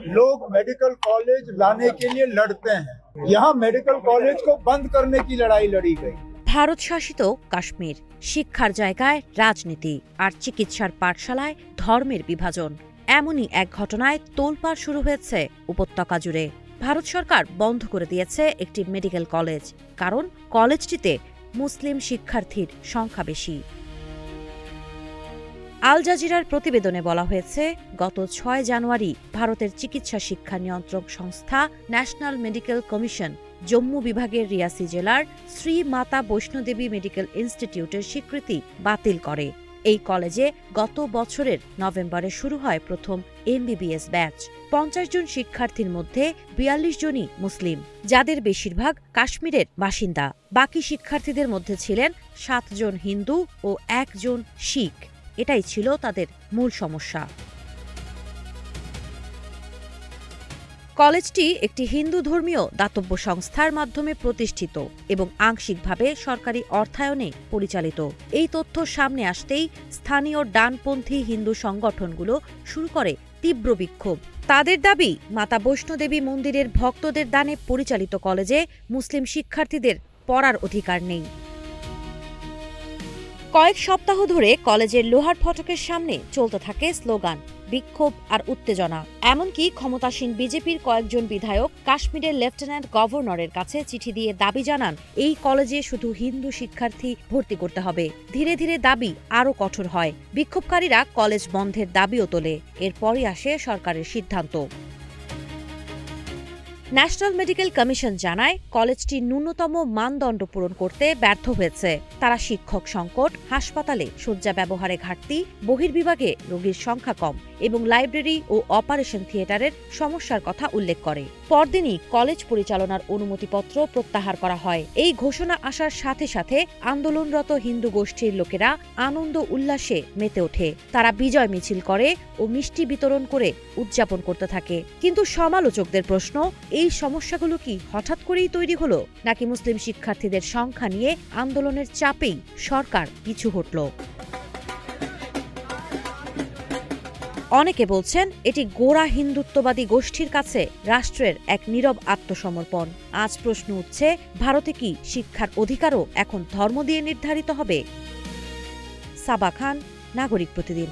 लोग medical college लाने के लिए लड़ते हैं। यहाँ मेडिकल कॉलेज को बंद करने की लड़ाई लड़ी गई। ভারত শাসিত কাশ্মীর, শিক্ষার জায়গায় রাজনীতি আর চিকিৎসার পাঠশালায় ধর্মের বিভাজন, এমনই এক ঘটনায় তোলপাড় শুরু হয়েছে উপত্যকা জুড়ে। ভারত সরকার বন্ধ করে দিয়েছে একটি মেডিকেল কলেজ, কারণ কলেজটিতে মুসলিম শিক্ষার্থীর সংখ্যা বেশি। আল জাজিরার প্রতিবেদনে বলা হয়েছে, গত ৬ জানুয়ারি ভারতের চিকিৎসা শিক্ষা নিয়ন্ত্রক সংস্থা ন্যাশনাল মেডিকেল কমিশন জম্মু বিভাগের রিয়াসি জেলার শ্রী মাতা বৈষ্ণোদেবী মেডিকেল ইনস্টিটিউটের স্বীকৃতি বাতিল করে। এই কলেজে গত বছরের নভেম্বরে শুরু হয় প্রথম এমবিবিএস ব্যাচ। ৫০ জন শিক্ষার্থীর মধ্যে ৪২ জনই মুসলিম, যাদের বেশিরভাগ কাশ্মীরের বাসিন্দা। বাকি শিক্ষার্থীদের মধ্যে ছিলেন ৭ জন হিন্দু ও ১ জন শিখ। এটাই ছিল তাদের মূল সমস্যা। কলেজটি একটি হিন্দু ধর্মীয় দাতব্য সংস্থার মাধ্যমে প্রতিষ্ঠিত এবং আংশিকভাবে সরকারি অর্থায়নে পরিচালিত। এই তথ্য সামনে আসতেই স্থানীয় ডানপন্থী হিন্দু সংগঠনগুলো শুরু করে তীব্র বিক্ষোভ। তাদের দাবি, মাতা বৈষ্ণোদেবী মন্দিরের ভক্তদের দানে পরিচালিত কলেজে মুসলিম শিক্ষার্থীদের পড়ার অধিকার নেই। কয়েক সপ্তাহ ধরে কলেজের লোহার ফটকের সামনে চলতে থাকে স্লোগান, বিক্ষোভ আর উত্তেজনা। এমনকি ক্ষমতাসীন বিজেপির কয়েকজন বিধায়ক কাশ্মীরের লেফটেন্যান্ট গভর্নরের কাছে চিঠি দিয়ে দাবি জানান, এই কলেজে শুধু হিন্দু শিক্ষার্থী ভর্তি করতে হবে। ধীরে ধীরে দাবি আরও কঠোর হয়। বিক্ষোভকারীরা কলেজ বন্ধের দাবিও তোলে। এরপরই আসে সরকারের সিদ্ধান্ত। ন্যাশনাল মেডিকেল কমিশন জানায়, কলেজটি ন্যূনতম মানদণ্ড পূরণ করতে ব্যর্থ হয়েছে। তারা শিক্ষক সংকট, হাসপাতালে শয্যা ব্যবহারে ঘাটতি, বহির্বিভাগে রোগীর সংখ্যা কম এবং লাইব্রেরি ও অপারেশন থিয়েটারের সমস্যার কথা উল্লেখ করে। পরদিনই কলেজ পরিচালনার অনুমতিপত্র প্রত্যাহার করা হয়। এই ঘোষণা আসার সাথে সাথে আন্দোলনরত হিন্দু গোষ্ঠীর লোকেরা আনন্দ উল্লাসে মেতে ওঠে। তারা বিজয় মিছিল করে ও মিষ্টি বিতরণ করে উদযাপন করতে থাকে। কিন্তু সমালোচকদের প্রশ্ন, এই সমস্যাগুলো কি হঠাৎ করেই তৈরি হলো, নাকি মুসলিম শিক্ষার্থীদের সংখ্যা নিয়ে আন্দোলনের চাপেই সরকার পিছু হটল? অনেকে বলছেন, এটি গোঁড়া হিন্দুত্ববাদী গোষ্ঠীর কাছে রাষ্ট্রের এক নীরব আত্মসমর্পণ। আজ প্রশ্ন উঠছে, ভারতে কি শিক্ষার অধিকারও এখন ধর্ম দিয়ে নির্ধারিত হবে? সাবা খান, নাগরিক প্রতিদিন।